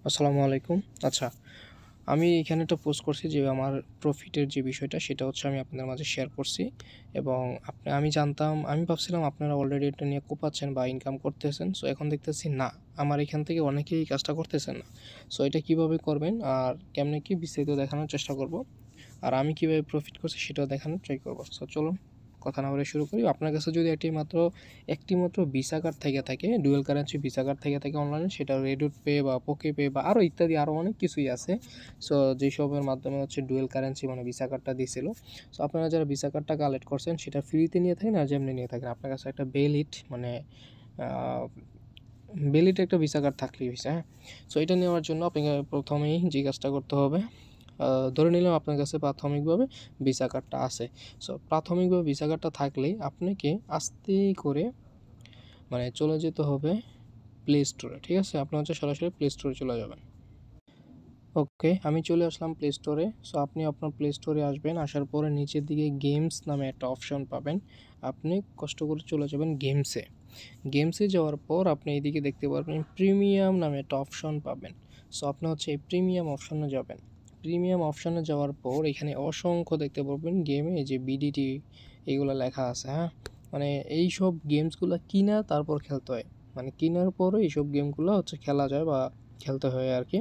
আসসালামু আলাইকুম। আচ্ছা, আমি এখানে একটা পোস্ট করছি যে আমার প্রফিটের যে বিষয়টা সেটা হচ্ছে আমি আপনাদের মাঝে শেয়ার করছি এবং আমি ভাবছিলাম আপনারা অলরেডি এটা নিয়ে কোপাচ্ছেন বা ইনকাম করতেছেন। সো এখন দেখতেছি না, আমার এখান থেকে অনেকেই এই কাজটা করতেছেন না। সো এটা কিভাবে করবেন আর কেমনে কি বিস্তারিত দেখানোর চেষ্টা করব। আর আমি কিভাবে প্রফিট করছি সেটাও দেখানোর ট্রাই করব। সো চলুন কথা না বলে শুরু করি। আপনার কাছে যদি একটি মাত্র ভিসা কার্ড থেকে থাকে, ডুয়াল কারেন্সি ভিসা কার্ড থেকে থাকে অনলাইনে, সেটা রেডুট পে বা পোকে পে বা আরও ইত্যাদি আরও অনেক কিছুই আছে। সো যেসবের মাধ্যমে হচ্ছে ডুয়াল কারেন্সি মানে ভিসা কার্ডটা দিছিল। সো আপনারা যারা ভিসা কার্ডটা কালেক্ট করছেন সেটা ফ্রিতে নিয়ে থাকেন আর যেমনি নিয়ে থাকেন, আপনার কাছে একটা ভ্যালিড একটা ভিসা কার্ড থাকলেই হইছে, হ্যাঁ। সো এটা নেওয়ার জন্য আপনাকে প্রথমেই যে কাজটা করতে হবে, ধরে নিলাম আপনার কাছে প্রাথমিকভাবে ভিসা কার্ডটা আছে। সো প্রাথমিকভাবে ভিসা কার্ডটা থাকলেই আপনাকে আস্তে করে মানে চলে যেতে হবে প্লে স্টোরে, ঠিক আছে? আপনি হচ্ছে সরাসরি প্লে স্টোরে চলে যাবেন। ওকে, আমি চলে আসলাম প্লে স্টোরে। সো আপনি আপনার প্লে স্টোরে আসবেন, আসার পরে নিচের দিকে গেমস নামে একটা অপশন পাবেন। আপনি কষ্ট করে চলে যাবেন গেমসে। গেমসে যাওয়ার পর আপনি এইদিকে দেখতে পারবেন প্রিমিয়াম নামে একটা অপশন পাবেন। সো আপনি হচ্ছে এই প্রিমিয়াম অপশনে যাবেন। প্রিমিয়াম অপশনে যাওয়ার পর এখানে অসংখ্য দেখতে পারবেন গেমে এই যে বিডিটি এগুলো লেখা আছে, হ্যাঁ। মানে এই সব গেমসগুলো কিনা তারপর খেলতে হয়, মানে কেনার পরে এইসব গেমগুলো হচ্ছে খেলা যায় বা খেলতে হয় আর কি।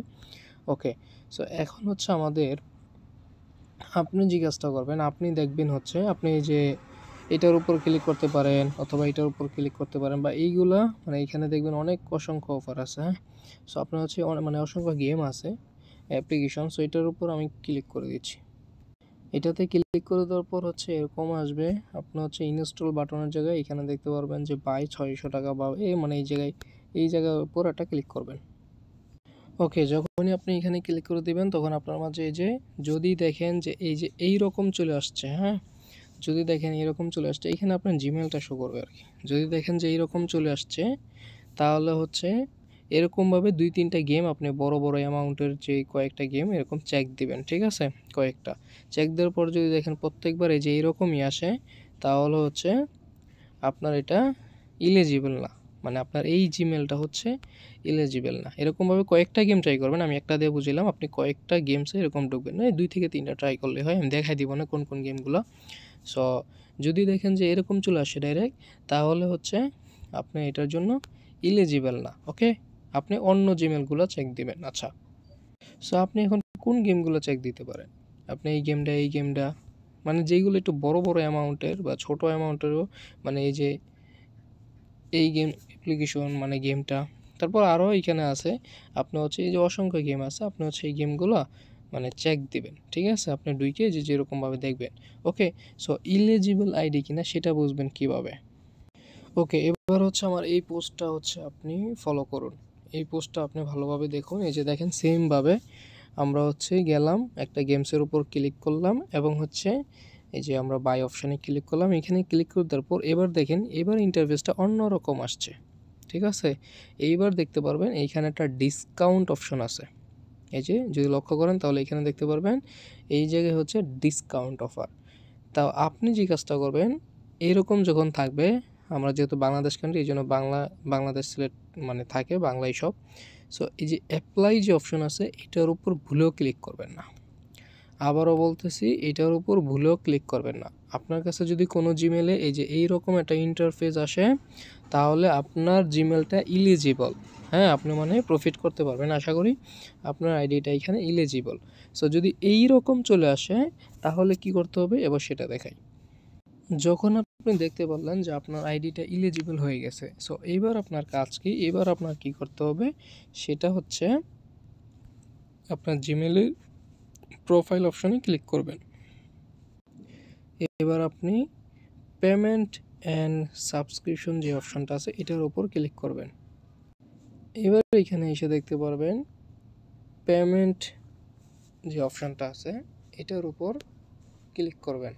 ওকে, সো এখন হচ্ছে আপনি যে কাজটা করবেন, আপনি দেখবেন হচ্ছে আপনি এই যে এটার উপর ক্লিক করতে পারেন অথবা এটার উপর ক্লিক করতে পারেন বা এইগুলা মানে এখানে দেখবেন অনেক অসংখ্য অফার আছে, হ্যাঁ। সো আপনার হচ্ছে মানে অসংখ্য গেম আছে, অ্যাপ্লিকেশন। সো এটার উপর আমি ক্লিক করে দিচ্ছি। এটাতে ক্লিক করে দেওয়ার পর হচ্ছে এরকম আসবে, আপনার হচ্ছে ইনস্টল বাটনের জায়গায় এখানে দেখতে পারবেন যে বাই 600 টাকা বা মানে এই জায়গার উপর একটা ক্লিক করবেন। ওকে, যখনই আপনি এখানে ক্লিক করে দিবেন তখন আপনার মাঝে এই যে যদি দেখেন যে এইরকম চলে আসছে, হ্যাঁ। যদি দেখেন এরকম চলে আসছে, এখানে আপনার জিমেলটা শো করবে আর কি। যদি দেখেন যে এইরকম চলে আসছে তাহলে হচ্ছে এরকমভাবে 2-3টা গেম আপনি বড় বড় অ্যামাউন্টের যে কয়েকটা গেম এরকম চেক দিবেন, ঠিক আছে? কয়েকটা চেক দেওয়ার পর যদি দেখেন প্রত্যেকবার এই যে এইরকমই আসে তাহলে হচ্ছে আপনার এটা ইলিজিবল না, মানে আপনার এই জিমেলটা হচ্ছে ইলিজিবল না। এরকমভাবে কয়েকটা গেম ট্রাই করবেন, আমি একটা দিয়ে বুঝিলাম, আপনি কয়েকটা গেমসে এরকম ঢুকবেন, 2 থেকে 3টা ট্রাই করলে হয়, আমি দেখাই দিব না কোন কোন গেমগুলো। সো যদি দেখেন যে এরকম চলে আসে ডাইরেক্ট, তাহলে হচ্ছে আপনি এটার জন্য ইলিজিবল না। ওকে, আপনি অন্য জিমেলগুলো চেক দিবেন। আচ্ছা, সো আপনি এখন কোন গেমগুলো চেক দিতে পারেন? আপনি এই গেমটা মানে যেইগুলো একটু বড় বড় অ্যামাউন্টের বা ছোট অ্যামাউন্টেরও, মানে এই যে এই গেম অ্যাপ্লিকেশন মানে গেমটা, তারপর আরও এখানে আছে। আপনি হচ্ছে এই যে অসংখ্য গেম আছে, আপনি হচ্ছে এই গেমগুলো মানে চেক দিবেন, ঠিক আছে? আপনি ঢুকে যেরকমভাবে দেখবেন। ওকে, সো ইলিজিবল আইডি কিনা সেটা বুঝবেন কিভাবে? ওকে, এবার হচ্ছে আমার এই পোস্টটা হচ্ছে আপনি ফলো করুন। এই পোস্টটা আপনি ভালোভাবে দেখুন। এই যে দেখেন সেমভাবে আমরা হচ্ছে গেলাম একটা গেমসের উপর ক্লিক করলাম এবং হচ্ছে এই যে আমরা বাই অপশানে ক্লিক করলাম। এখানে ক্লিক করে দেওয়ার পর এবার দেখেন এবার ইন্টারফেসটা অন্যরকম আসছে, ঠিক আছে? এইবার দেখতে পারবেন এইখানে একটা ডিসকাউন্ট অপশন আছে। এই যে যদি লক্ষ্য করেন তাহলে এখানে দেখতে পারবেন এই জায়গায় হচ্ছে ডিসকাউন্ট অফার। তাও আপনি যে কাজটা করবেন এরকম যখন থাকবে, আমরা যেহেতু বাংলাদেশ কান্ট্রি এই জন্য বাংলাদেশ সিলেক্ট মানে থাকে বাংলায় সব। সো এই যে অ্যাপ্লাই যে অপশন আছে এটার উপর ভুলেও ক্লিক করবেন না। আবারও বলতেছি, এটার উপর ভুলেও ক্লিক করবেন না। আপনার কাছে যদি কোনো জিমেলে এই যে এইরকম একটা ইন্টারফেস আসে তাহলে আপনার জিমেলটা ইলিজিবল, হ্যাঁ। আপনি মানে প্রফিট করতে পারবেন আশা করি। আপনার আইডিটা এখানে ইলিজিবল। সো যদি এই রকম চলে আসে তাহলে কি করতে হবে এবার সেটা দেখাই। যখন আপনি দেখতে পারলেন যে আপনার আইডিটা ইলিজিবল হয়ে গেছে, সো এইবার আপনার কাজ কি? এবার আপনার কি করতে হবে সেটা হচ্ছে আপনার জিমেলের প্রোফাইল অপশনে ক্লিক করবেন। এবার আপনি পেমেন্ট অ্যান্ড সাবস্ক্রিপশন যে অপশনটা আছে এটার উপর ক্লিক করবেন। এবার এখানে এসে দেখতে পারবেন পেমেন্ট যে অপশনটা আছে এটার উপর ক্লিক করবেন।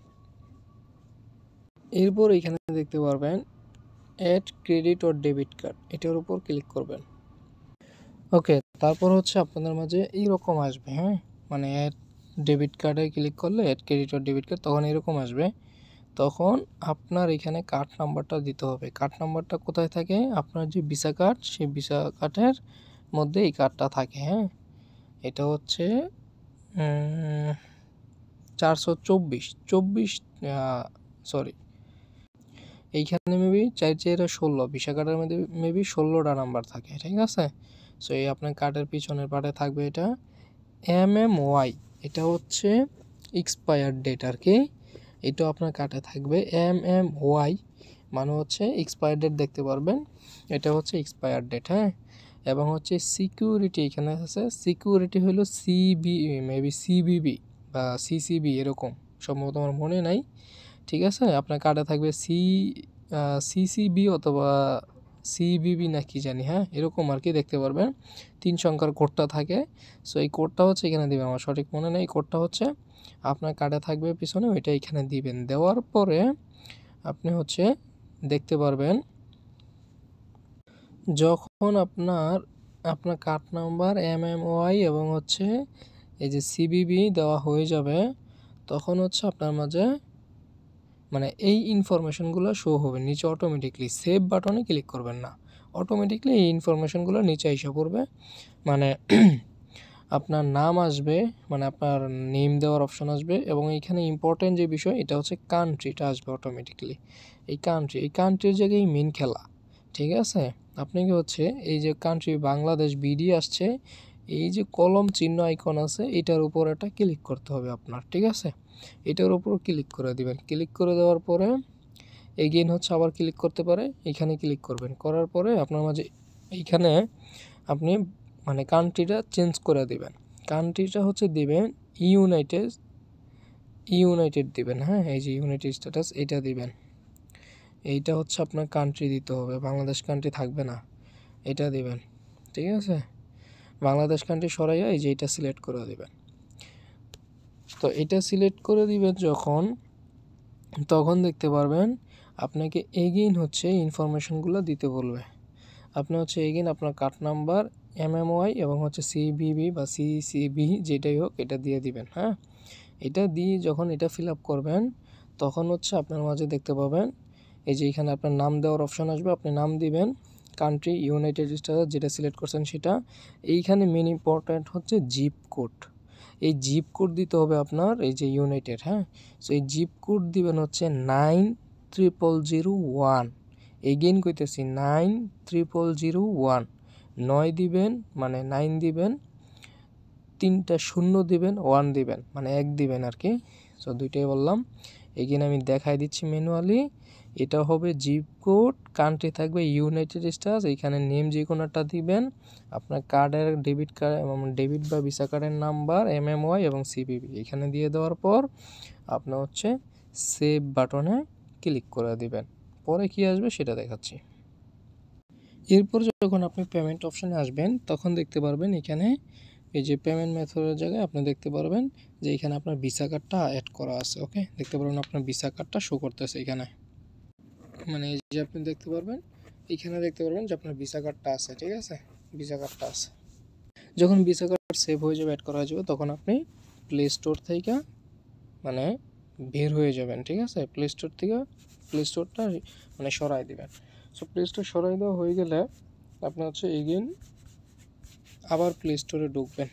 এরপর এখানে দেখতে পারবেন add credit or debit card, এটার উপর ক্লিক করবেন। ওকে, তারপর হচ্ছে আপনাদের মাঝে এইরকম আসবে, হ্যাঁ। মানে অ্যাড ডেবিট কার্ডে ক্লিক করলে add credit or debit card তখন এরকম আসবে। তখন আপনার এখানে কার্ড নাম্বারটা দিতে হবে। কার্ড নাম্বারটা কোথায় থাকে? আপনার যে ভিসা কার্ড সেই ভিসা কার্ডের মধ্যে এই কার্ডটা থাকে, হ্যাঁ। এটা হচ্ছে 424 সরি, এইখানে মেবি 4 4 16 ভিসা কার্ডের মধ্যে মেবি 16টা নাম্বার থাকে, ঠিক আছে। সো এই আপনার কার্ডের পিছনের পার্টে থাকবে এটা MMY, এটা হচ্ছে এক্সপায়ার ডেট আর কি। এটাও আপনার কার্ডে থাকবে MMY, মানে হচ্ছে এক্সপায়ার ডেট দেখতে পারবেন, এটা হচ্ছে এক্সপায়ার ডেট, হ্যাঁ। এবং হচ্ছে সিকিউরিটি এখানে আছে, সিকিউরিটি হলো মেবি CBB বা CCB এরকম, সম্ভবত আমার মনে নাই, ঠিক আছে। আপনার কার্ডে থাকবে CCB অথবা CBB না কি জানি, হ্যাঁ এরকম আর কি দেখতে পারবেন। 3 সংখ্যার কোডটা থাকে। সো এই কোডটা হচ্ছে এখানে দিবেন, আমার সঠিক মনে নেই, কোডটা হচ্ছে আপনার কার্ডে থাকবে পিছনে, ওইটা এখানে দিবেন। দেওয়ার পরে আপনি হচ্ছে দেখতে পারবেন যখন আপনার কার্ড নাম্বার MMY এবং হচ্ছে এই যে CBB দেওয়া হয়ে যাবে, তখন হচ্ছে আপনার মাঝে মানে এই ইনফরমেশনগুলো শো হবে নিচে অটোমেটিকলি। সেভ বাটনে ক্লিক করবেন না, অটোমেটিকলি এই ইনফরমেশনগুলো নিচে এসে পড়বে। মানে আপনার নাম আসবে, মানে আপনার নেম দেওয়ার অপশন আসবে, এবং এইখানে ইম্পর্টেন্ট যে বিষয় এটা হচ্ছে কান্ট্রিটা আসবে অটোমেটিকলি। এই কান্ট্রির জায়গায় মেন খেলা, ঠিক আছে। আপনি কি হচ্ছে এই যে কান্ট্রি বাংলাদেশ BD আসছে, এই যে কলম চিহ্ন আইকন আছে এটার উপর একটা ক্লিক করতে হবে আপনার, ঠিক আছে। এটার উপর ক্লিক করে দিবেন। ক্লিক করে দেওয়ার পরে এগেইন হচ্ছে আবার ক্লিক করতে পারে, এখানে ক্লিক করবেন। করার পরে আপনার মাঝে এইখানে আপনি মানে কান্ট্রিটা চেঞ্জ করে দিবেন। কান্ট্রিটা হচ্ছে দিবেন ইউনাইটেড দিবেন, হ্যাঁ এই যে ইউনাইটেড স্ট্যাটাস এটা দিবেন। এইটা হচ্ছে আপনার কান্ট্রি দিতে হবে, বাংলাদেশ কান্ট্রি থাকবে না, এটা দিবেন, ঠিক আছে। বাংলাদেশ কান্ট্রি সরাইয়া এই যে এটা সিলেক্ট করে দিবেন। তো এটা সিলেক্ট করে দিবেন যখন, তখন দেখতে পারবেন আপনাকে এগেইন হচ্ছে ইনফরমেশনগুলো দিতে বলবে। আপনি হচ্ছে এগেইন আপনার কার্ড নাম্বার MMY এবং হচ্ছে CBB বা CCB যেটাই হোক এটা দিয়ে দিবেন, হ্যাঁ। এটা দিয়ে যখন এটা ফিল আপ করবেন, তখন হচ্ছে আপনার মাঝে দেখতে পাবেন এই যে এখানে আপনার নাম দেওয়ার অপশন আসবে, আপনি নাম দিবেন। কান্ট্রি ইউনাইটেড স্টেটস যেটা সিলেক্ট করছেন সেটা। এইখানে মেন ইম্পর্ট্যান্ট হচ্ছে জিপ কোড, এই জিপ কোড দিতে হবে আপনার, এই যে ইউনাইটেড, হ্যাঁ। সো এই জিপ কোড দিবেন হচ্ছে 90001, এগেইন কইতেছি 90001, 9 দিবেন মানে 9 দিবেন, 3টা 0 দিবেন, 1 দিবেন মানে 1 দিবেন আর কি। সো দুইটাই বললাম। এগেইন আমি দেখাই দিচ্ছি ম্যানুয়ালি। এটা হবে জিপ কোড, কান্ট্রি থাকবে ইউনাইটেড স্টেটস, এইখানে নেম যে কোনোটা দিবেন, আপনার কার্ডের ডেবিট বা ভিসা কার্ডের নাম্বার MMY এবং CBB এখানে দিয়ে দেওয়ার পর আপনি হচ্ছে সেভ বাটনে ক্লিক করে দিবেন। পরে কি আসবে সেটা দেখাচ্ছি। এরপর যখন আপনি পেমেন্ট অপশানে আসবেন, তখন দেখতে পারবেন এখানে এই যে পেমেন্ট মেথডের জায়গায় আপনি দেখতে পারবেন যে এখানে আপনার ভিসা কার্ডটা অ্যাড করা আছে, ওকে। দেখতে পারবেন আপনার ভিসা কার্ডটা শো করতেছে এখানে, মানে এই যে আপনি দেখতে পারবেন এখানে দেখতে পারবেন যে আপনার ভিসা কার্ডটা আছে, ঠিক আছে, ভিসা কার্ডটা আছে। যখন ভিসা কার্ড সেভ হয়ে যাবে, অ্যাড করা হয়ে যাবে, তখন আপনি প্লে স্টোর থেকে মানে বের হয়ে যাবেন, ঠিক আছে। প্লে স্টোরটা মানে সরাই দেবেন। সো প্লে স্টোর সরাই দেওয়া হয়ে গেলে আপনি হচ্ছে এগেইন আবার প্লে স্টোরে ঢুকবেন।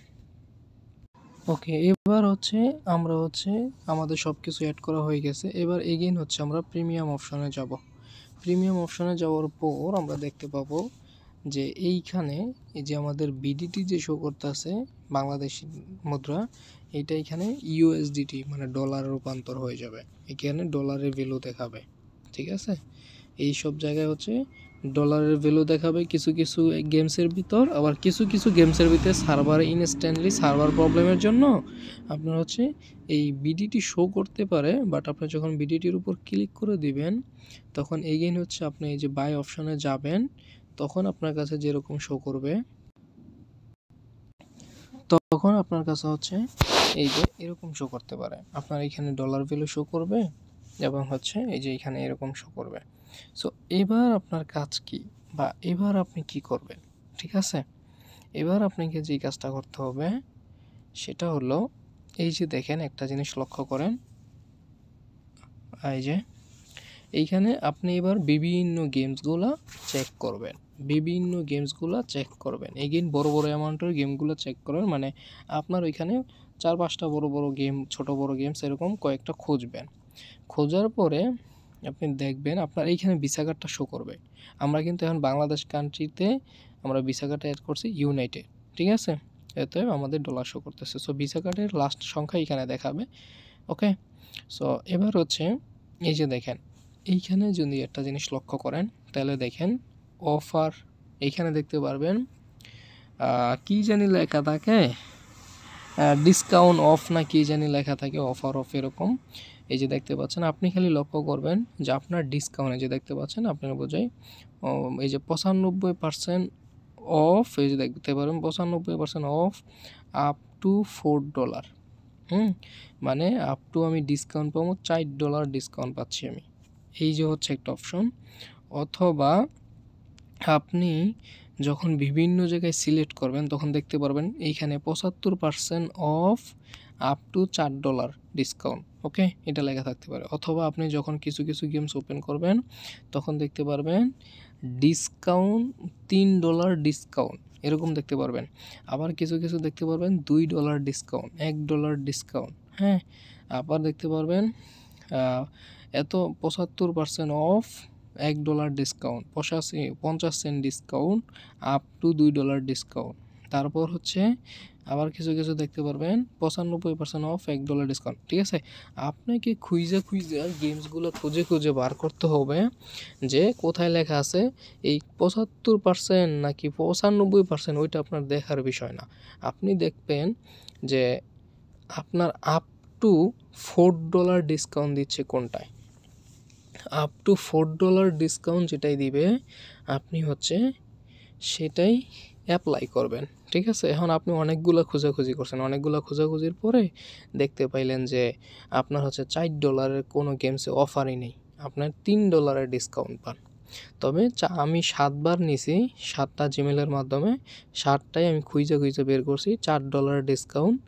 ওকে, এবার হচ্ছে আমরা হচ্ছে আমাদের সব কিছু অ্যাড করা হয়ে গেছে। এবার এগেইন হচ্ছে আমরা প্রিমিয়াম অপশনে যাব। প্রিমিয়াম অপশনে যাওয়ার পর আমরা দেখতে পাবো যে এইখানে এই যে আমাদের BDT যে শো করতেছে বাংলাদেশি মুদ্রা, এটা এখানে USDT মানে ডলারে রূপান্তর হয়ে যাবে, এখানে ডলারের ভ্যালু দেখাবে, ঠিক আছে। এই সব জায়গায় হচ্ছে ডলারের ভ্যালু দেখাবে কিছু কিছু গেমসের ভিতর, আবার কিছু কিছু গেমসের ভিতরে সার্ভার ইনস্ট্যান্টলি সার্ভার প্রবলেমের জন্য আপনার হচ্ছে এই BDT শো করতে পারে। বাট আপনি যখন BDTর উপর ক্লিক করে দিবেন, তখন এগেইন হচ্ছে আপনি এই যে বাই অপশনে যাবেন, তখন আপনার কাছে যেরকম শো করবে, তখন আপনার কাছে হচ্ছে এই যে এরকম শো করতে পারে। আপনার এখানে ডলার ভ্যালু শো করবে এবং হচ্ছে এই যে এখানে এরকম শো করবে। সো এবার আপনার কাজ কি, বা এবার আপনি কি করবেন, ঠিক আছে। এবার আপনাকে যে কাজটা করতে হবে সেটা হলো এই যে দেখেন একটা জিনিস লক্ষ্য করেন, এই যে এইখানে আপনি এবার বিভিন্ন গেমসগুলা চেক করবেন, এগেইন বড় বড় অ্যামাউন্টের গেমগুলো চেক করবেন, মানে আপনার ওইখানে 4-5টা বড় বড় গেম, ছোট বড় গেমস এরকম কয়েকটা খুঁজবেন। খোঁজার পরে আপনি দেখবেন আপনার এইখানে ভিসা কার্ডটা শো করবে। আমরা কিন্তু এখন বাংলাদেশ কান্ট্রিতে আমরা ভিসা কার্ডটা অ্যাড করছি ইউনাইটেড, ঠিক আছে? এতে আমাদের ডলার শো করতেছে। সো ভিসা কার্ডের লাস্ট সংখ্যা এখানে দেখাবে। ওকে, সো এবার হচ্ছে এই যে দেখেন, এইখানে যদি একটা জিনিস লক্ষ্য করেন তাহলে দেখেন অফার এইখানে দেখতে পারবেন, কি জানি লেখা থাকে, ডিসকাউন্ট অফ না কি জানি লেখা থাকে, অফার অফ এরকম। এই যে দেখতে পাচ্ছেন, আপনি খালি লক্ষ্য করবেন যে আপনার ডিসকাউন্টে যে দেখতে পাচ্ছেন আপনার বোঝাই এই যে 95% অফ, এই যে দেখতে পারেন 95% অফ আপ টু $4, মানে আপ টু আমি ডিসকাউন্ট পাবো $4 ডিসকাউন্ট পাচ্ছি আমি, এই যে হচ্ছে একটা অপশন। অথবা আপনি যখন বিভিন্ন জায়গায় সিলেক্ট করবেন তখন দেখতে পারবেন এইখানে 75% অফ আপ টু $4 ডিসকাউন্ট, ওকে, এটা লেখা থাকতে পারে। অথবা আপনি যখন কিছু কিছু গেমস ওপেন করবেন তখন দেখতে পারবেন ডিসকাউন্ট $3 ডিসকাউন্ট এরকম দেখতে পারবেন। আবার কিছু কিছু দেখতে পারবেন $2 ডিসকাউন্ট, $1 ডিসকাউন্ট, হ্যাঁ। আবার দেখতে পারবেন এত 75% off $1 discount, 50 cent discount, up to $2 discount. তারপর হচ্ছে আবার কিছু কিছু দেখতে পারবেন 95% অফ $1 ডিসকাউন্ট, ঠিক আছে? আপনাকে খুঁজে গেমসগুলো খুঁজে খুঁজে বার করতে হবে যে কোথায় লেখা আছে এই 75% নাকি 95%, ওইটা আপনার দেখার বিষয় না। আপনি দেখবেন যে আপনার আপ টু $4 ডিসকাউন্ট দিচ্ছে কোনটায়, আপ টু $4 ডিসকাউন্ট যেটাই দিবে আপনি হচ্ছে সেটাই অ্যাপ্লাই করবেন, ঠিক আছে? এখন আপনি অনেকগুলো খোঁজাখুঁজি করছেন, অনেকগুলো খোঁজাখুঁজির পরে দেখতে পাইলেন যে আপনার হচ্ছে $4 কোনো গেমসে অফারই নেই, আপনার $3 ডিসকাউন্ট পান। তবে আমি 7বার নিছি, 7টা জিমেলের মাধ্যমে 7টাই আমি খুঁজে বের করছি $4 ডিসকাউন্ট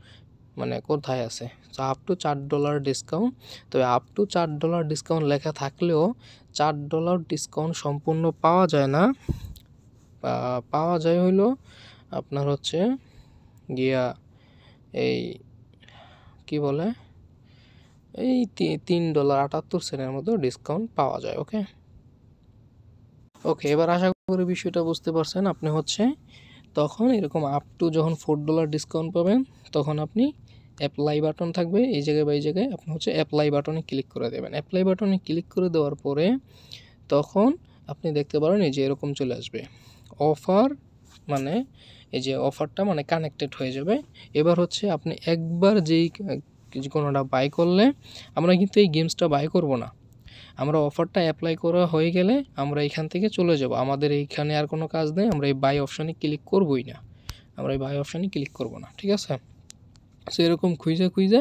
মানে কোথায় আছে। সো আপ টু $4 ডিসকাউন্ট, তবে আপ টু $4 ডিসকাউন্ট লেখা থাকলেও $4 ডিসকাউন্ট সম্পূর্ণ পাওয়া যায় না, পাওয়া যায় হইলো আপনার হচ্ছে গিয়া এই কি বলে এই $3.78 মতো ডিসকাউন্ট পাওয়া যায়। ওকে, এবার আশা করি বিষয়টা বুঝতে পারছেন। আপনি হচ্ছে তখন এরকম আপ টু যখন $4 ডিসকাউন্ট পাবেন তখন আপনি অ্যাপ্লাই বাটন থাকবে এই জায়গায় বা এই জায়গায়, আপনি হচ্ছে অ্যাপ্লাই বাটনে ক্লিক করে দেবেন। অ্যাপ্লাই বাটনে ক্লিক করে দেওয়ার পরে তখন আপনি দেখতে পারেন এই যে এরকম চলে আসবে অফার, মানে এই যে অফারটা মানে কানেক্টেড হয়ে যাবে। এবার হচ্ছে আপনি একবার যেই কোনোটা বাই করলে, আমরা কিন্তু এই গেমসটা বাই করব না, আমরা অফারটা অ্যাপ্লাই করা হয়ে গেলে আমরা এখান থেকে চলে যাব, আমাদের এইখানে আর কোনো কাজ নেই, আমরা এই বাই অপশানে ক্লিক করবই না, আমরা এই বাই অপশানে ক্লিক করব না, ঠিক আছে? সো এরকম খুঁজে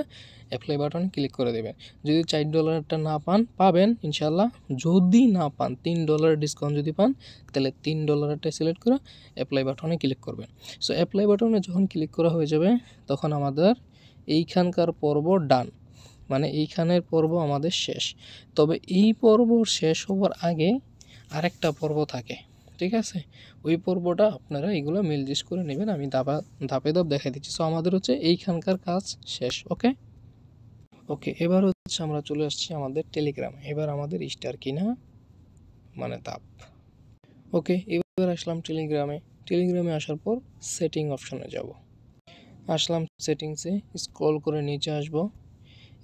অ্যাপ্লাই বাটনে ক্লিক করে দেবেন। যদি $4টা না পান, পাবেন ইনশাল্লাহ, যদি না পান $3 ডিসকাউন্ট যদি পান তাহলে $3টা সিলেক্ট করে অ্যাপ্লাই বাটনে ক্লিক করবেন। সো অ্যাপ্লাই বাটনে যখন ক্লিক করা হয়ে যাবে তখন আমাদের এইখানকার পর্ব ডান, মানে এইখানের পর্ব আমাদের শেষ। তবে এই পর্ব শেষ হওয়ার আগে আরেকটা পর্ব থাকে, ঠিক আছে? ওই পর্বটা আপনারা এগুলো মিলজিস করে নেবেন, আমি ধাপে দেখাই দিচ্ছি। সো আমাদের হচ্ছে এইখানকার কাজ শেষ। ওকে, এবার হচ্ছে আমরা চলে আসছি আমাদের টেলিগ্রামে। এবার আমাদের স্টার কিনা মানে ধাপ। ওকে, এবার আসলাম টেলিগ্রামে আসার পর সেটিং অপশনে যাব। আসলাম সেটিংসে, স্ক্রল করে নিচে আসব,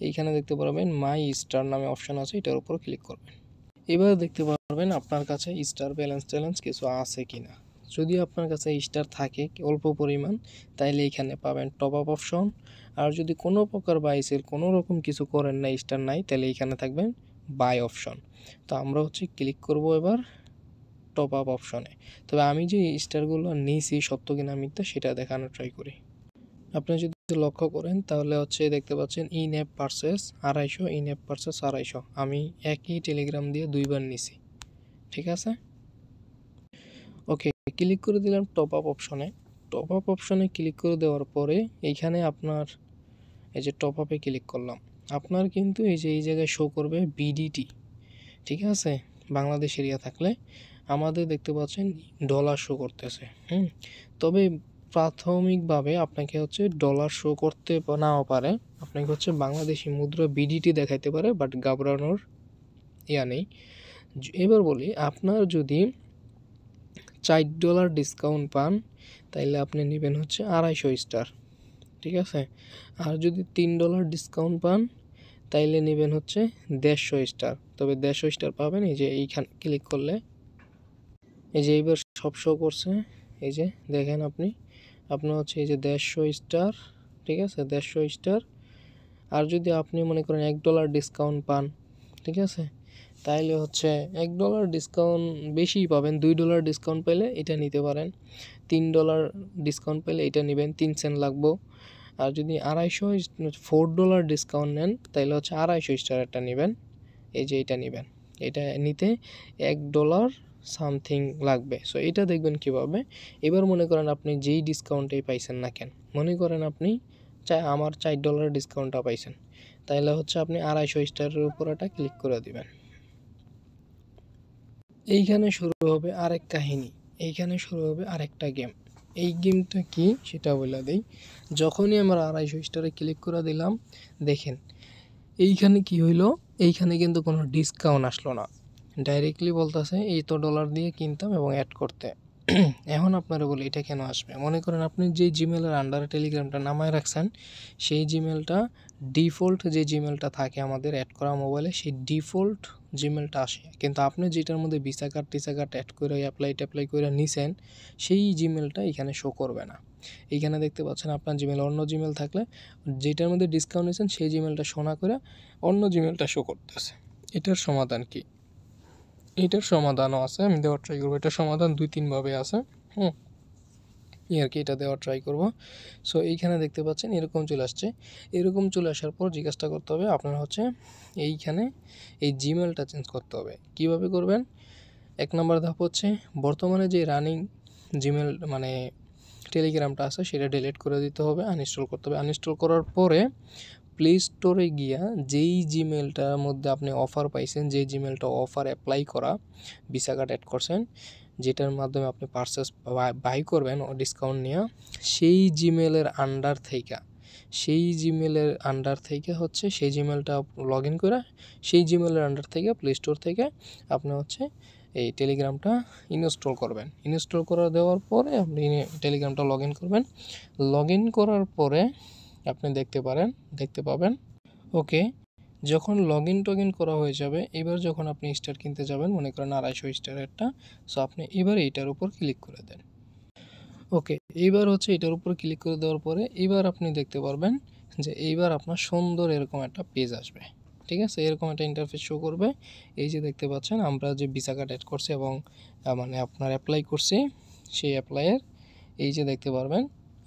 এইখানে দেখতে পারবেন মাই স্টার নামে অপশন আছে, এটার উপর ক্লিক করবেন। এবার দেখতে পারবেন আপনার কাছে স্টার ব্যালেন্স কিছু আছে কিনা। যদি আপনার কাছে স্টার থাকে অল্প পরিমাণ তাইলে এখানে পাবেন টপ আপ অপশন, আর যদি কোনো প্রকার বাইসের কোনো রকম কিছু করেন না, স্টার নাই, তাহলে এখানে থাকবেন বাই অপশন। তো আমরা হচ্ছে ক্লিক করব এবার টপ আপ অপশনে। তবে আমি যে স্টারগুলো নিয়েছি সত্য কিনা মিথ্যা সেটা দেখানোর ট্রাই করি। আপনি যদি লক্ষ্য করেন তাহলে হচ্ছে দেখতে পাচ্ছেন in app purchase 250, in app purchase 250, আমি একই টেলিগ্রাম দিয়ে 2বার নিছি, ঠিক আছে? ওকে, ক্লিক করে দিলাম টপ আপ অপশনে ক্লিক করে দেওয়ার পরে এইখানে আপনার এই যে টপ আপে ক্লিক করলাম, আপনার কিন্তু এই যে এই জায়গায় শো করবে বিডিটি, ঠিক আছে, বাংলাদেশ এরিয়া থাকলে আমাদের দেখতে পাচ্ছেন ডলার শো করতেছে। তবে প্রাথমিকভাবে আপনাকে হচ্ছে ডলার শো করতে নাও পারে, আপনাকে হচ্ছে বাংলাদেশি মুদ্রা বিডিটি দেখাইতে পারে, বাট ঘাবড়ানোর ইয়া নেই। এবার বলি, আপনার যদি $4 ডিসকাউন্ট পান তাইলে আপনি নেবেন হচ্ছে 250 স্টার, ঠিক আছে। আর যদি $3 ডিসকাউন্ট পান তাইলে নেবেন হচ্ছে 150 স্টার। তবে 150 স্টার পাবেন এই যে এইখানে ক্লিক করলে, এই যে এইবার সব শো করছে, এই যে দেখেন আপনার হচ্ছে এই যে 150 স্টার, ঠিক আছে, 150 স্টার। আর যদি আপনি মনে করেন $1 ডিসকাউন্ট পান, ঠিক আছে, তাইলে হচ্ছে $1 ডিসকাউন্ট বেশিই পাবেন, $2 ডিসকাউন্ট পেলে এটা নিতে পারেন, $3 ডিসকাউন্ট পেলে এটা নেবেন, 3 সেন্ট লাগবো। আর যদি $4 ডিসকাউন্ট নেন তাইলে হচ্ছে 250 স্টারেরটা নেবেন, এই যে এটা নেবেন, এটা নিতে $1 সামথিং লাগবে। সো এটা দেখবেন কীভাবে। এবার মনে করেন আপনি যেই ডিসকাউন্টেই পাইছেন না কেন, মনে করেন আপনি আমার $4 ডিসকাউন্টটা পাইছেন, তাইলে হচ্ছে আপনি 250 স্টারের উপর এটা ক্লিক করে দিবেন। এইখানে শুরু হবে আরেক কাহিনী, এইখানে শুরু হবে আরেকটা গেম। এই গেমটা কি সেটা বলে দেই। যখনই আমরা 250 স্টারে ক্লিক করে দিলাম, দেখেন এইখানে কি হইলো, এইখানে কিন্তু কোনো ডিসকাউন্ট আসলো না, ডাইরেক্টলি বলতেছে এই তো ডলার দিয়ে কিনতাম এবং অ্যাড করতে। এখন আপনারা বলি এটা কেন আসবে। মনে করেন আপনি যে জিমেলের আন্ডারে টেলিগ্রামটা নামায় রাখছেন, সেই জিমেলটা ডিফল্ট যে জিমেলটা থাকে আমাদের অ্যাড করা মোবাইলে, সেই ডিফল্ট জিমেলটা আসে, কিন্তু আপনি যেটার মধ্যে ভিসা কার্ড টিসা কার্ড অ্যাড করে অ্যাপ্লাই করে নিছেন, সেই জিমেলটা এখানে শো করবে না। এইখানে দেখতে পাচ্ছেন আপনার জিমেল অন্য জিমেল থাকলে যেটার মধ্যে ডিসকাউন্ট নিয়েছেন সেই জিমেলটা শো না করে অন্য জিমেলটা শো করতেছে। এটার সমাধান কি? এটার সমাধানও আছে, আমি দেওয়ার ট্রাই করবো। এটার সমাধান 2-3 ভাবে আছে, আর কি এটা দেওয়ার ট্রাই করব। সো এইখানে দেখতে পাচ্ছেন এরকম চলে আসছে। এরকম চলে আসার পর জিজ্ঞাসা করতে হবে আপনার হচ্ছে এইখানে এই জিমেলটা চেঞ্জ করতে হবে। কিভাবে করবেন? 1 নম্বর ধাপ হচ্ছে বর্তমানে যে রানিং জিমেল মানে টেলিগ্রামটা আছে সেটা ডিলিট করে দিতে হবে, আনইনস্টল করতে হবে। আনইনস্টল করার পরে প্লে স্টোরে গিয়া যেই জিমেলটার মধ্যে আপনি অফার পাইছেন, যে জিমেলটা অফার অ্যাপ্লাই করা, ভিসা কার্ড অ্যাড করছেন, যেটার মাধ্যমে আপনি পারচেস বাই করবেন ডিসকাউন্ট নিয়ে, সেই জিমেলের আন্ডার থেকে হচ্ছে সেই জিমেলটা লগ ইন করে সেই জিমেলের আন্ডার থেকে প্লে স্টোর থেকে আপনি হচ্ছে এই টেলিগ্রামটা ইনস্টল করবেন। ইনস্টল করে দেওয়ার পরে আপনি টেলিগ্রামটা লগ ইন করবেন। লগ ইন করার পরে আপনি দেখতে পাবেন ওকে। যখন লগ ইন করা হয়ে যাবে, এবার যখন আপনি স্টার কিনতে যাবেন, মনে করেন 250 স্টারেরটা, সো আপনি এবার এইটার উপর ক্লিক করে দেন। ওকে, এইবার হচ্ছে এটার উপর ক্লিক করে দেওয়ার পরে এবার আপনি দেখতে পারবেন যে এইবার আপনার সুন্দর এরকম একটা পেজ আসবে, ঠিক আছে। এরকম একটা ইন্টারফেস শো করবে। এই যে দেখতে পাচ্ছেন আমরা যে ভিসা কার্ড অ্যাড করছি এবং মানে আপনার অ্যাপ্লাই করছি, সেই অ্যাপ্লাইয়ের এই যে দেখতে পারবেন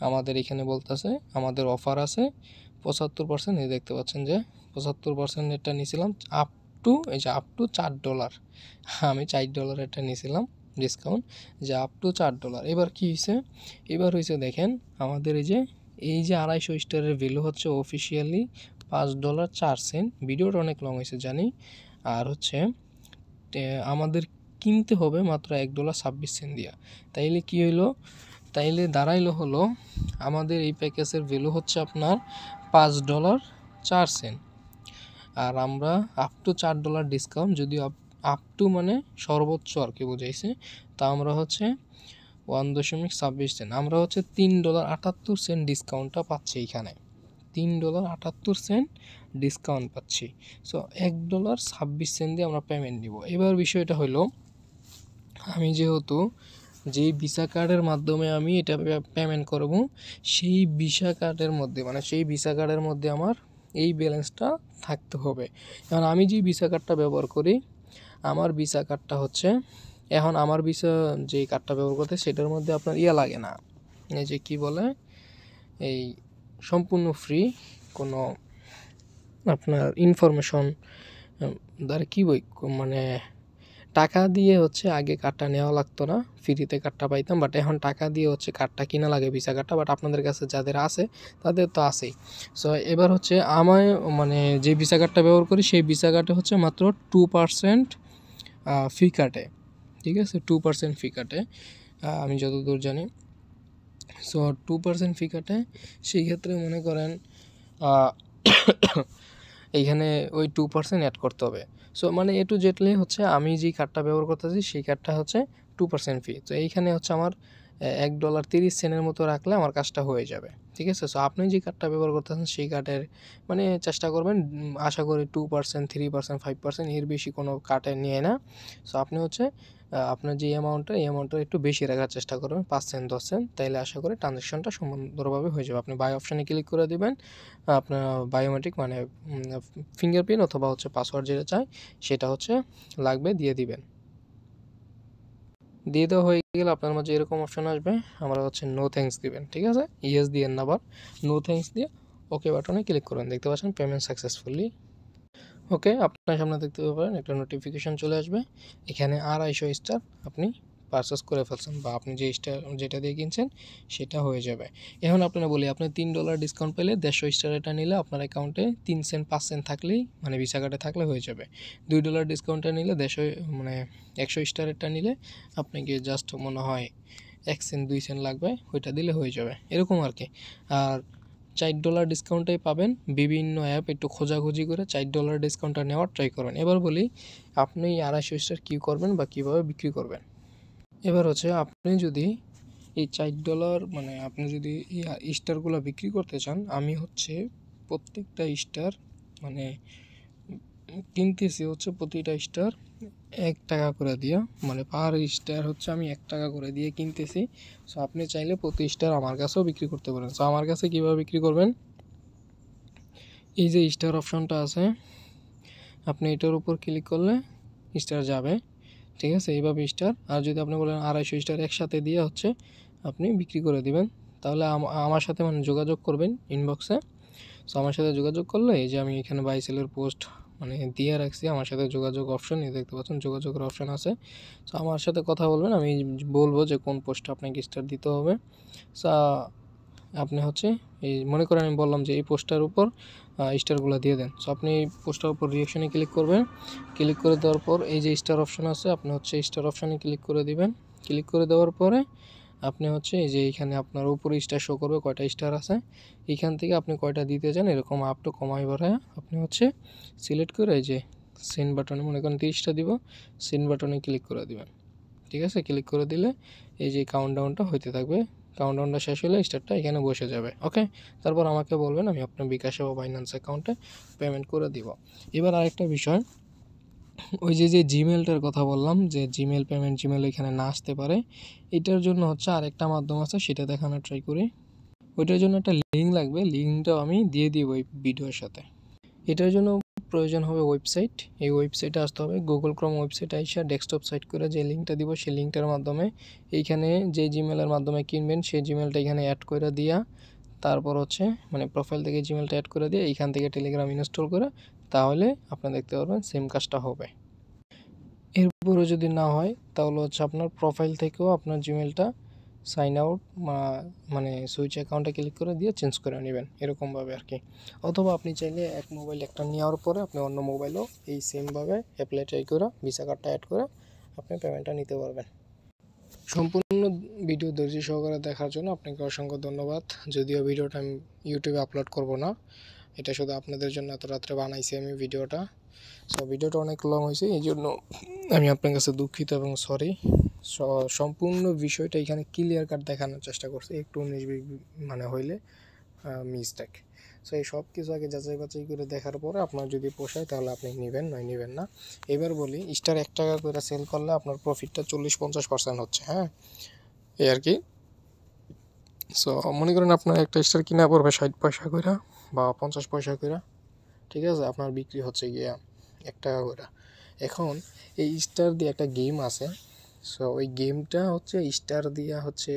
আমাদের এখানে বলতেছে আমাদের অফার আছে 75%। এই দেখতে পাচ্ছেন যে 75% এটা নিয়েছিলাম আপ টু $4। আমি $4 এটা নিয়েছিলাম ডিসকাউন্ট, যে আপ টু $4। এবার কি হয়েছে? এবার হয়েছে দেখেন আমাদের এই যে 250 স্টারের ভ্যালু হচ্ছে অফিসিয়ালি $5.04। ভিডিওটা অনেক লং হয়েছে জানি। আর হচ্ছে আমাদের কিনতে হবে মাত্র $1.26 দিয়া। তাইলে কি হইলো? তাইলে দাঁড়াইলো হলো আমাদের এই প্যাকেজের ভ্যালু হচ্ছে আপনার $5.04। আর আমরা আপ টু $4 ডিসকাউন্ট, যদিও আপ টু মানে সর্বোচ্চ আর কি বোঝাইছে, তা আমরা হচ্ছে 1.26 সেন্ট, আমরা হচ্ছে $3.78 ডিসকাউন্টটা পাচ্ছি। এইখানে $3.78 ডিসকাউন্ট পাচ্ছি। সো $1.26 দিয়ে আমরা পেমেন্ট নিব। এবার বিষয়টা হলো আমি যেহেতু যেই ভিসা কার্ডের মাধ্যমে আমি এটা পেমেন্ট করব, সেই ভিসা কার্ডের মধ্যে আমার এই ব্যালেন্সটা থাকতে হবে। এখন আমি যে ভিসা কার্ডটা ব্যবহার করি, আমার ভিসা কার্ডটা হচ্ছে এখন আমার ভিসা যে কার্ডটা ব্যবহার করতে সেটার মধ্যে আপনার লাগে না, এই যে কি বলে এই সম্পূর্ণ ফ্রি, কোনো আপনার ইনফরমেশন দ্বারা কি মানে টাকা দিয়ে হচ্ছে আগে কার্ডটা নেওয়া লাগতো না, ফ্রিতে কার্ডটা পাইতাম, বাট এখন টাকা দিয়ে হচ্ছে কার্ডটা কিনা লাগে ভিসা কার্ডটা। বাট আপনাদের কাছে যাদের আছে তাদের তো আছেই। সো এবার হচ্ছে আমায় মানে যে ভিসা কার্ডটা ব্যবহার করি সেই ভিসা কার্ডে হচ্ছে মাত্র 2% ফি কাটে, ঠিক আছে, 2% ফি কাটে, আমি যতদূর জানি। সো 2% ফি কাটে, সেই ক্ষেত্রে মনে করেন এইখানে ওই 2% অ্যাড করতে হবে। সো মানে এ টু জেডলি হচ্ছে আমি যেই কার্ডটা ব্যবহার করতেছি সেই কার্ডটা হচ্ছে 2% ফি। তো এইখানে হচ্ছে আমার $1.30 মতো রাখলে আমার কাজটা হয়ে যাবে, ঠিক আছে। সো আপনি যে কার্ডটা ব্যবহার করতেছেন সেই কার্ডের মানে চেষ্টা করবেন আশা করি 2%, 3%, 5% এর বেশি কোনো কার্ডে নিয়ে না। সো আপনি হচ্ছে আপনার যে অ্যামাউন্টটা একটু বেশি রাখার চেষ্টা করবেন, 5 সেন্ট 10 সেন্ট, তাইলে আশা করি ট্রানজ্যাকশনটা সুন্দরভাবে হয়ে যাবে। আপনি বাই অপশানে ক্লিক করে দিবেন, আপনার বায়োমেট্রিক মানে ফিঙ্গারপ্রিন্ট অথবা হচ্ছে পাসওয়ার্ড যেটা চাই সেটা হচ্ছে লাগবে, দিয়ে দিবেন। দিয়ে দেওয়া হয়ে গেলে আপনার মাঝে এরকম অপশন আসবে, আমরা হচ্ছে নো থ্যাঙ্কস দিবেন, ঠিক আছে, ইয়েস দিয়েন না, আবার নো থ্যাঙ্কস দিয়ে ওকে বাটনে ক্লিক করবেন। দেখতে পাচ্ছেন পেমেন্ট সাকসেসফুলি ওকে। আপনার সামনে দেখতে পারেন একটা নোটিফিকেশন চলে আসবে, এখানে 250 স্টার আপনি পারচেস করে ফেলছেন, বা আপনি যে স্টার যেটা দিয়ে কিনছেন সেটা হয়ে যাবে। এখন আপনারা বলি আপনি $3 ডিসকাউন্ট পেলে 150 স্টার এটা নিলে আপনার অ্যাকাউন্টে 3 সেন্ট 5 সেন্ট থাকলেই মানে ভিসা কার্ডে থাকলে হয়ে যাবে। $2 ডিসকাউন্টটা নিলে 150 মানে 100 স্টারেরটা নিলে আপনাকে জাস্ট মনে হয় 1 সেন্ট 2 সেন্ট লাগবে, ওইটা দিলে হয়ে যাবে, এরকম আর কি। আর $4 ডিসকাউন্টেই পাবেন, বিভিন্ন অ্যাপ একটু খোঁজাখুঁজি করে $4 ডিসকাউন্টটা নেওয়ার ট্রাই করবেন। এবার বলি আপনি 250 স্টার কী করবেন বা কীভাবে বিক্রি করবেন। এবার হচ্ছে আপনি যদি এই $4 মানে আপনি যদি এই স্টারগুলো বিক্রি করতে চান, আমি হচ্ছে প্রত্যেকটা স্টার মানে কিনতেছি হচ্ছে প্রতিটা স্টার $1 করে দিয়ে, মানে পার স্টার হচ্ছে আমি $1 করে দিয়ে কিনতেছি। সো আপনি চাইলে প্রতি স্টার আমার কাছেও বিক্রি করতে পারেন। সো আমার কাছে কীভাবে বিক্রি করবেন, এই যে স্টার অপশনটা আছে আপনি এটার উপর ক্লিক করলে স্টার যাবে, ঠিক আছে, এইভাবে স্টার। আর যদি আপনি বলেন 250 স্টার একসাথে দিয়ে হচ্ছে আপনি বিক্রি করে দিবেন, তাহলে আমার সাথে মানে যোগাযোগ করবেন ইনবক্সে। সো আমার সাথে যোগাযোগ করলে এই যে আমি এখানে বাই সেলের পোস্ট মানে দিয়ে রাখছি, আমার সাথে যোগাযোগ অপশন এই দেখতে পাচ্ছেন, যোগাযোগের অপশন আছে। সো আমার সাথে কথা বলবেন, আমি বলবো যে কোন পোস্টে আপনাকে স্টার দিতে হবে। সো আপনি হচ্ছে এই মনে করেন আমি বললাম যে এই পোস্টার উপর স্টারগুলো দিয়ে দেন। সো আপনি এই পোস্টার উপর রিঅ্যাকশনে ক্লিক করবেন, ক্লিক করে দেওয়ার পর এই যে স্টার অপশন আছে আপনি হচ্ছে স্টার অপশানে ক্লিক করে দিবেন। ক্লিক করে দেওয়ার পরে আপনি হচ্ছে এই যে এইখানে আপনার উপরে স্টার শো করবে কয়টা স্টার আছে, এইখান থেকে আপনি কয়টা দিতে চান এরকম আপ টু কমাই বাড়ায় আপনি হচ্ছে সিলেক্ট করে এই যে সেন্ড বাটনে মনে করেন 30টা দিব, সেন্ড বাটনে ক্লিক করে দিবেন, ঠিক আছে। ক্লিক করে দিলে এই যে কাউন্টডাউনটা হইতে থাকবে, কাউন্টডাউনটা শেষ হলে স্টারটা এখানে বসে যাবে, ওকে। তারপর আমাকে বলবেন, আমি আপনার বিকাশে বা বাইন্যান্স অ্যাকাউন্টে পেমেন্ট করে দিব। এবার আরেকটা বিষয়, ওই যে জিমেলটার কথা বললাম যে জিমেল পেমেন্ট জিমেল এখানে না আসতে পারে, এটার জন্য হচ্ছে আরেকটা মাধ্যম আছে, সেটা দেখানোর ট্রাই করি। ওইটার জন্য একটা লিঙ্ক লাগবে, লিঙ্কটাও আমি দিয়ে দিব এই ভিডিওর সাথে। এটার জন্য প্রয়োজন হবে ওয়েবসাইট, এই ওয়েবসাইটে আসতে হবে, গুগল ক্রোম ওয়েবসাইটে আইসা ডেস্কটপ সাইট করে যে লিঙ্কটা দিব সেই লিঙ্কটার মাধ্যমে এইখানে যে জিমেলের মাধ্যমে কিনবেন সেই জিমেলটা এখানে অ্যাড করে দিয়া, তারপর হচ্ছে মানে প্রোফাইল থেকে জিমেলটা অ্যাড করে দিয়ে এইখান থেকে টেলিগ্রাম ইনস্টল করে, তাহলে আপনারা দেখতে পারবেন সেম কাজটা হবে। এরপরও যদি না হয় তাহলে হচ্ছে আপনার প্রোফাইল থেকেও আপনার জিমেলটা সাইন আউট মানে সুইচ অ্যাকাউন্টে ক্লিক করে দিয়ে চেঞ্জ করে নেবেন, এরকমভাবে আর কি। অথবা আপনি চাইলে এক মোবাইল একটা নেওয়ার পরে আপনি অন্য মোবাইলও এই সেমভাবে অ্যাপ্লাই ট্রাই করে ভিসা কার্ডটা অ্যাড করে আপনি পেমেন্টটা নিতে পারবেন। সম্পূর্ণ ভিডিও ধৈর্য সহকারে দেখার জন্য আপনাকে অসংখ্য ধন্যবাদ। যদিও ভিডিওটা আমি ইউটিউবে আপলোড করব না, এটা শুধু আপনাদের জন্য এত রাত্রে বানাইছি আমি ভিডিওটা। সো ভিডিওটা অনেক লং হয়েছে, এই জন্য আমি আপনার কাছে দুঃখিত এবং সরি। সম্পূর্ণ বিষয়টা এখানে ক্লিয়ার কাট দেখানোর চেষ্টা করছি, একটু 19 মানে হইলে মিস্টেক। সো এই সব কিছু আগে যাচাই বাছাই করে দেখার পরে আপনার যদি পোষায় তাহলে আপনি নেবেন, নয় নেবেন না। এবার বলি স্টার $1 করে সেল করলে আপনার প্রফিটটা 40-50% হচ্ছে, হ্যাঁ, এই আর কি। সো মনে করেন আপনার একটা স্টার কিনা পড়বে 60 পয়সা করে বা 50 পয়সা করে, ঠিক আছে, আপনার বিক্রি হচ্ছে গিয়া $1 করে। এখন এই স্টার দিয়ে একটা গেম আছে, সো ওই গেমটা হচ্ছে স্টার দিয়ে হচ্ছে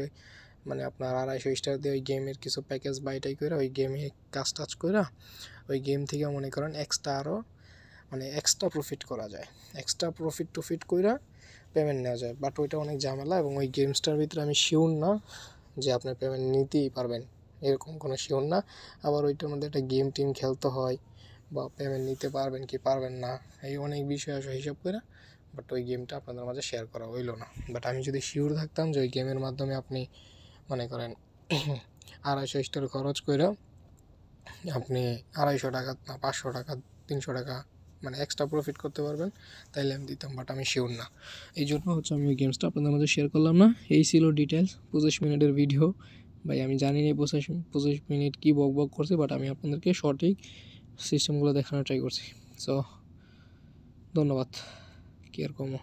মানে আপনার 250 স্টার দিয়ে ওই গেমের কিছু প্যাকেজ বাইটাই করে ওই গেমে কাজ টাজ করে ওই গেম থেকে মনে করেন এক্সট্রা আরও মানে এক্সট্রা প্রফিট করা যায়, এক্সট্রা প্রফিট টুফিট করে পেমেন্ট নেওয়া যায়। বাট ওইটা অনেক ঝামেলা এবং ওই গেমসটার ভিতরে আমি শিওর না যে আপনি পেমেন্ট নিতেই পারবেন, এরকম কোনো শিওর না। আবার ওইটার মধ্যে একটা গেম টিম খেলতে হয় বা পেমেন্ট নিতে পারবেন কি পারবেন না, এই অনেক বিষয় আসে হিসাব করে বাট ওই গেমটা আপনাদের মাঝে শেয়ার করা হইলো না। বাট আমি যদি শিওর থাকতাম যে ওই গেমের মাধ্যমে আপনি মনে করেন 250 স্টার খরচ করে আপনি 250 টাকা না 500 টাকা 300 টাকা মানে এক্সট্রা প্রফিট করতে পারবেন, তাইলে আমি দিতাম। বাট আমি শিওর না, এই জন্য হচ্ছে আমি ওই গেমসটা আপনাদের মাঝে শেয়ার করলাম না। এই ছিল ডিটেলস 25 মিনিটের ভিডিও। ভাই আমি জানি না 25 মিনিট কী বক বক করছি, বাট আমি আপনাদেরকে সঠিক সিস্টেমগুলো দেখানোর ট্রাই করছি। সো ধন্যবাদ, কি আর কমো।